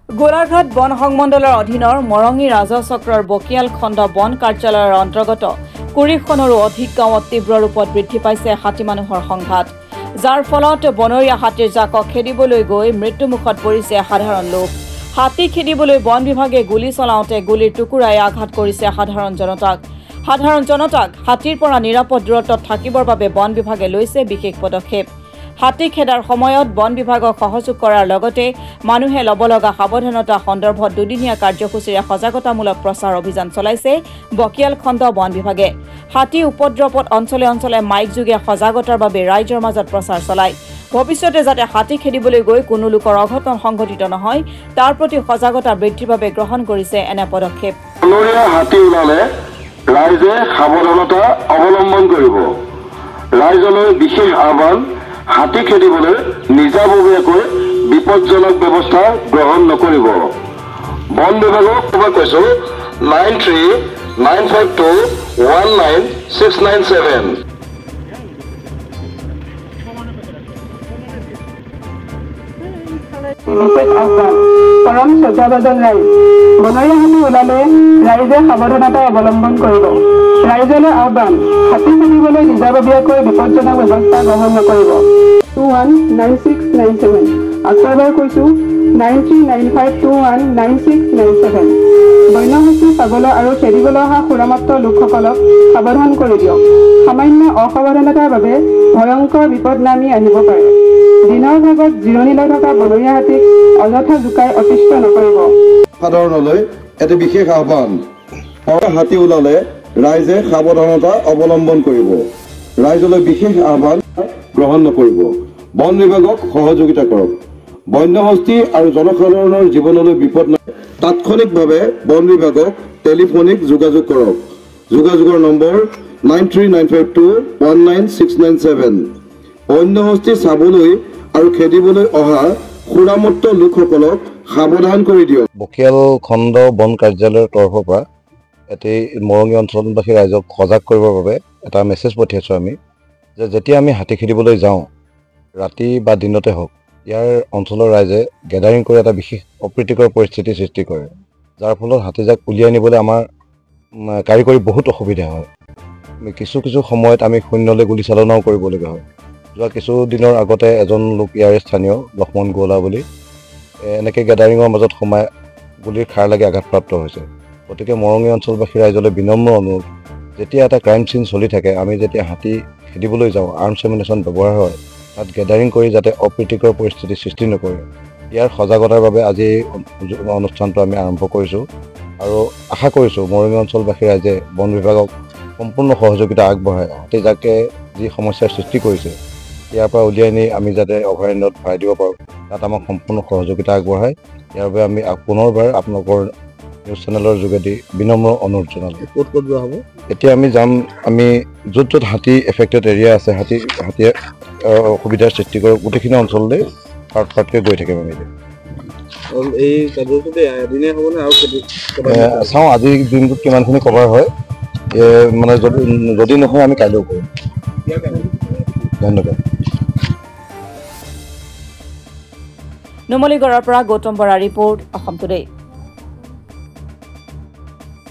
গোলাঘাট বন সংমণ্ডলৰ অধীনৰ মৰঙী ৰাজচক্ৰৰ বকিয়াল খণ্ড বন কাৰ্যালয়ৰ অন্তৰ্গত ২০খনৰো অধিক গাঁৱত তীব্ৰ ৰূপত বৃদ্ধি পাইছে হাতী মানুহৰ সংঘাত, যাৰ ফলত বনৰীয়া হাতীৰ জাকক খেদিবলৈ গৈ মৃত্যুমুখত পৰিছে সাধাৰণ লোক। হাতী খেদিবলৈ বন বিভাগে গুলী চলাওঁতে গুলীৰ টুকুৰাই আঘাত কৰিছে সাধাৰণ জনতাক হাতীৰ পৰা নিৰাপদ দূৰত্বত থাকিবৰ বাবে বন বিভাগে লৈছে বিশেষ পদক্ষেপ। হাতী খেদাৰ সময়ত বন বিভাগক সহযোগ কৰাৰ লগতে মানুহে ল'ব লগা সাৱধানতা সন্দৰ্ভত দুদিনীয়া কাৰ্যসূচীৰে সজাগতামূলক প্ৰচাৰ অভিযান চলাইছে বকিয়াল খণ্ড বন বিভাগে। হাতী উপদ্ৰৱত অঞ্চলে অঞ্চলে মাইক যোগে সজাগতাৰ বাবে ৰাইজৰ মাজত প্ৰচাৰ চলায়। ভৱিষ্যতে যাতে হাতী খেদিবলৈ গৈ কোনো লোকৰ অঘটন সংঘটিত নহয় তাৰ প্ৰতি সজাগতা বৃদ্ধিৰ বাবে গ্ৰহণ কৰিছে এনে পদক্ষেপ। হাতী ওলালে ৰাইজে সাৱধানতা অৱলম্বন কৰিব। ৰাইজলৈ বিশেষ আহ্বান, হাতী খেদিবলৈ নিজাববীয়াকৈ বিপদজনক ব্যৱস্থা গ্ৰহণ নকৰিব। বন বিভাগক কৈছো 9395219697। পৰম শ্ৰদ্ধাভাজন ৰাইজ, বনৰীয়া হাতী ওলালে ৰাইজে সাৱধানতা অৱলম্বন কৰিব। ৰাইজলৈ আহ্বান, হাতী খেদিবলৈ নিজাববীয়াকৈ বিপদজনক ব্যৱস্থা গ্ৰহণ নকৰিব। 219697। আকৌ এবাৰ কৈছো 9395219697। বন্য হাতী চাবলৈ আৰু খেদিবলৈ অহা সুৰামাত্ৰ লোকসকলক সাৱধান কৰি দিয়ক। সামান্য অসাৱধানতাৰ বাবে ভয়ংকৰ বিপদ নামি আহিব পাৰে। দিনৰ ভাগত জিৰণি লৈ থকা বনৰীয়া হাতীক অযথা জোকাই অতিষ্ঠ নকৰিব। সাধাৰণলৈ এটা বিশেষ আহ্বান, হাতী ওলালে ৰাইজে সাৱধানতা অৱলম্বন কৰিব। ৰাইজলৈ বিশেষ আহ্বান গ্ৰহণ নকৰিব। বন বিভাগক সহযোগিতা কৰক। বন্যহস্তী আৰু জনসাধাৰণৰ জীৱনলৈ বিপদ নাই, তাৎক্ষণিকভাৱে বন বিভাগক টেলিফোনিক যোগাযোগ কৰক। যোগাযোগৰ নম্বৰ 9395219697। বন্যহস্তী চাবলৈ আৰু খেদিবলৈ অহা সুৰামত্ত লোকসকলক সাৱধান কৰি দিয়ক। বকিয়াল খণ্ড বন কাৰ্যালয়ৰ তৰফৰ পৰা এটি মৰঙী অঞ্চলবাসী ৰাইজক সজাগ কৰিবৰ বাবে এটা মেছেজ পঠিয়াইছোঁ আমি, যে যেতিয়া আমি হাতী খেদিবলৈ যাওঁ ৰাতি বা দিনতে হওক, ইয়াৰ অঞ্চলৰ ৰাইজে গেডাৰিং কৰি এটা বিশেষ অপ্ৰীতিকৰ পৰিস্থিতিৰ সৃষ্টি কৰে, যাৰ ফলত হাতীজাক উলিয়াই নিবলৈ আমাৰ কাৰিকৰী বহুত অসুবিধা হয়। কিছু সময়ত আমি শূন্যলৈ গুলী চালনাও কৰিবলগীয়া হয়। যোৱা কিছুদিনৰ আগতে এজন লোক ইয়াৰে স্থানীয় লক্ষ্মণ গোৱালা বুলি এনেকৈ গেডাৰিঙৰ মাজত সোমাই গুলীৰ খাৰ লাগি আঘাতপ্ৰাপ্ত হৈছে। গতিকে মৰঙী অঞ্চলবাসী ৰাইজলৈ বিনম্ৰ অনুৰোধ, যেতিয়া এটা ক্ৰাইম চিন চলি থাকে, আমি যেতিয়া হাতী খেদিবলৈ যাওঁ, আৰ্মছ এমিনেশ্যন ব্যৱহাৰ হয়, তাত গেডাৰিং কৰি যাতে অপ্ৰীতিকৰ পৰিস্থিতিৰ সৃষ্টি নকৰে, ইয়াৰ সজাগতাৰ বাবে আজি এই অনুষ্ঠানটো আমি আৰম্ভ কৰিছোঁ। আৰু আশা কৰিছোঁ মৰঙী অঞ্চলবাসী ৰাইজে বন বিভাগক সম্পূৰ্ণ সহযোগিতা আগবঢ়ায় হাতীজাকে যি সমস্যাৰ সৃষ্টি কৰিছে ইয়াৰ পৰা উলিয়াই নি আমি যাতে অভয়াৰণ্যত ভৰাই দিব পাৰোঁ, তাত আমাক সম্পূৰ্ণ সহযোগিতা আগবঢ়ায়। ইয়াৰ বাবে আমি পুনৰবাৰ আপোনালোকৰ নিউজ চেনেলৰ যোগেদি বিনম্ৰ অনুৰোধ জনালোঁ। ক'ত যোৱা হ'ব? এতিয়া আমি যাম, আমি য'ত হাতী এফেক্টেড এৰিয়া আছে, হাতীয়ে অসুবিধাৰ সৃষ্টি কৰে, গোটেইখিনি অঞ্চললৈ ফাৰ্টকৈ গৈ থাকিম আমি। এই কাৰ্যসূচীটো এদিনেই হ'বনে আৰু চাওঁ আজিৰ দিনটোত কিমানখিনি কভাৰ হয়, মানে যদি নহয় আমি কাইলৈও কৰিম। ধন্যবাদ। নুমলীগড়ৰ পৰা গৌতম বৰা ৰিপৰ্ট, অসম টুডে।